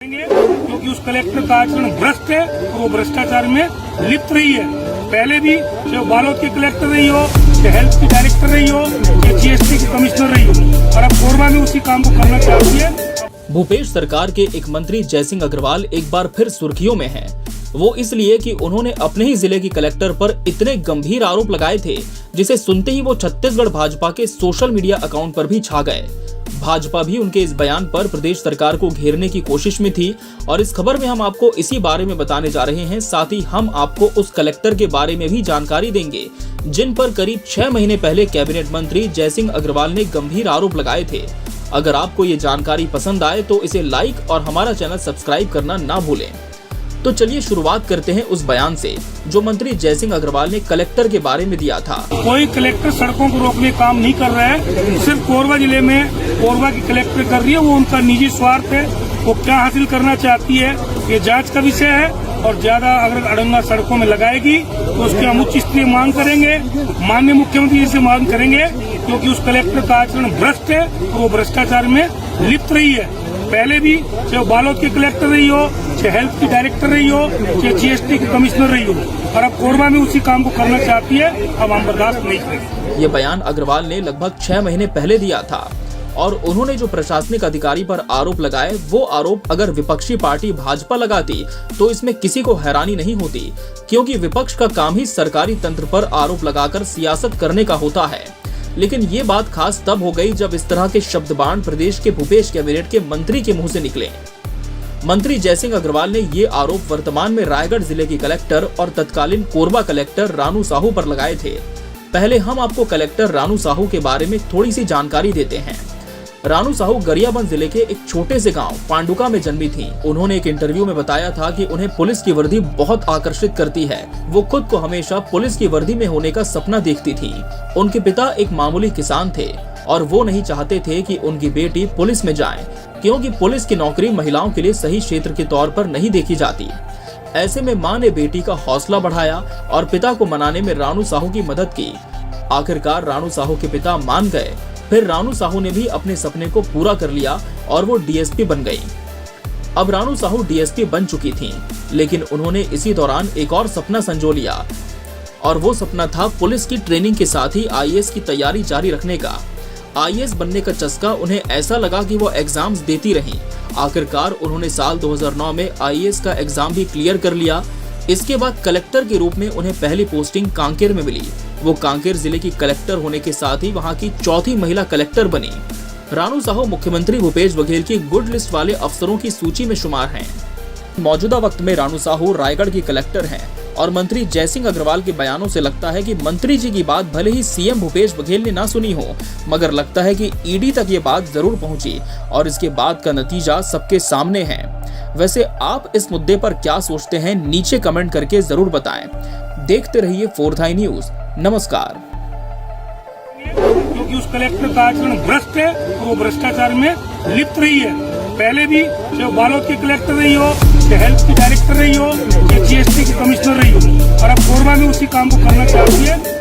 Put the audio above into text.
क्योंकि उस कलेक्टर का आचरण भ्रष्ट है और वो भ्रष्टाचार में लिप्त रही है। पहले भी चाहे वो बालोद की कलेक्टर रही हो, चाहे हेल्थ की डायरेक्टर रही हो, या जीएसटी की कमिश्नर रही हो, और अब कोरबा में उसी काम को करना चाहती है। भूपेश सरकार के एक मंत्री जयसिंह अग्रवाल एक बार फिर सुर्खियों में हैं। वो इसलिए कि उन्होंने अपने ही जिले की कलेक्टर पर इतने गंभीर आरोप लगाए थे, जिसे सुनते ही वो छत्तीसगढ़ भाजपा के सोशल मीडिया अकाउंट पर भी छा गए। भाजपा भी उनके इस बयान पर प्रदेश सरकार को घेरने की कोशिश में थी और इस खबर में हम आपको इसी बारे में बताने जा रहे हैं। साथ ही हम आपको उस कलेक्टर के बारे में भी जानकारी देंगे जिन पर करीब 6 महीने पहले कैबिनेट मंत्री जयसिंह अग्रवाल ने गंभीर आरोप लगाए थे। अगर आपको ये जानकारी पसंद आए तो इसे लाइक और हमारा चैनल सब्सक्राइब करना ना भूलें। तो चलिए शुरुआत करते हैं उस बयान से जो मंत्री जयसिंह अग्रवाल ने कलेक्टर के बारे में दिया था। कोई कलेक्टर सड़कों को रोकने का काम नहीं कर रहा है, सिर्फ कोरबा जिले में कोरबा की कलेक्टर कर रही है। वो उनका निजी स्वार्थ है, वो क्या हासिल करना चाहती है ये जांच का विषय है। और ज्यादा अगर अड़ंगा सड़कों में लगाएगी तो उसकी हम उच्च स्तरीय मांग करेंगे, माननीय मुख्यमंत्री जी से मांग करेंगे, क्योंकि उस कलेक्टर का आचरण भ्रष्ट है और वो भ्रष्टाचार में लिप्त रही है। पहले भी चाहे वो बालोद की कलेक्टर रही हो, चाहे हेल्थ की डायरेक्टर रही हो, चाहे जीएसटी की कमिश्नर रही हो, और अब कोरबा में उसी काम को करना चाहती है। अब हम बर्दाश्त नहीं करेंगे। ये बयान अग्रवाल ने लगभग 6 महीने पहले दिया था और उन्होंने जो प्रशासनिक अधिकारी पर आरोप लगाए वो आरोप अगर विपक्षी पार्टी भाजपा लगाती तो इसमें किसी को हैरानी नहीं होती, क्योंकि विपक्ष का काम ही सरकारी तंत्र पर आरोप लगाकर सियासत करने का होता है। लेकिन ये बात खास तब हो गई जब इस तरह के शब्दबाण प्रदेश के भूपेश कैबिनेट के मंत्री के मुंह से निकले। मंत्री जयसिंह अग्रवाल ने ये आरोप वर्तमान में रायगढ़ जिले की कलेक्टर और तत्कालीन कोरबा कलेक्टर रानू साहू पर लगाए थे। पहले हम आपको कलेक्टर रानू साहू के बारे में थोड़ी सी जानकारी देते हैं। रानू साहू गरियाबंद जिले के एक छोटे से गांव पांडुका में जन्मी थी। उन्होंने एक इंटरव्यू में बताया था कि उन्हें पुलिस की वर्दी बहुत आकर्षित करती है। वो खुद को हमेशा पुलिस की वर्दी में होने का सपना देखती थी। उनके पिता एक मामूली किसान थे और वो नहीं चाहते थे कि उनकी बेटी पुलिस में जाए, क्योंकि पुलिस की नौकरी महिलाओं के लिए सही क्षेत्र के तौर पर नहीं देखी जाती। ऐसे में माँ ने बेटी का हौसला बढ़ाया और पिता को मनाने में रानू साहू की मदद की। आखिरकार रानू साहू के पिता मान गए। फिर रानू साहू ने भी अपने सपने को पूरा कर लिया और वो डीएसपी बन गई। अब रानू साहू डीएसपी बन चुकी थीं, लेकिन उन्होंने इसी दौरान एक और सपना संजो लिया और वो सपना था पुलिस की ट्रेनिंग के साथ ही आईएएस की तैयारी जारी रखने का। आईएएस बनने का चस्का उन्हें ऐसा लगा कि वो एग्जाम्स देती रहीं। आखिरकार उन्होंने साल 2009 में आईएएस का एग्जाम भी क्लियर कर लिया। इसके बाद कलेक्टर के रूप में उन्हें पहली पोस्टिंग कांकेर में मिली। वो कांकेर जिले की कलेक्टर होने के साथ ही वहां की चौथी महिला कलेक्टर बनी। रानू साहू मुख्यमंत्री भूपेश बघेल की गुड लिस्ट वाले अफसरों की सूची में शुमार हैं। मौजूदा वक्त में रानू साहू रायगढ़ की कलेक्टर हैं और मंत्री जयसिंह अग्रवाल के बयानों से लगता है कि मंत्री जी की बात भले ही सीएम भूपेश बघेल ने ना सुनी हो, मगर लगता है कि ईडी तक ये बात जरूर पहुंची और इसके बाद का नतीजा सबके सामने है। वैसे आप इस मुद्दे पर क्या सोचते हैं, नीचे कमेंट करके जरूर बताएं। देखते रहिए 4th Eye न्यूज। नमस्कार। क्योंकि उस कलेक्टर का आचरण भ्रष्ट है और वो भ्रष्टाचार में लिप्त रही है। पहले भी चाहे वो बालोद की कलेक्टर रही हो, चाहे हेल्थ की डायरेक्टर रही हो, चाहे जीएसटी की कमिश्नर रही हो, और अब कोरबा में उसी काम को करना चाहती है।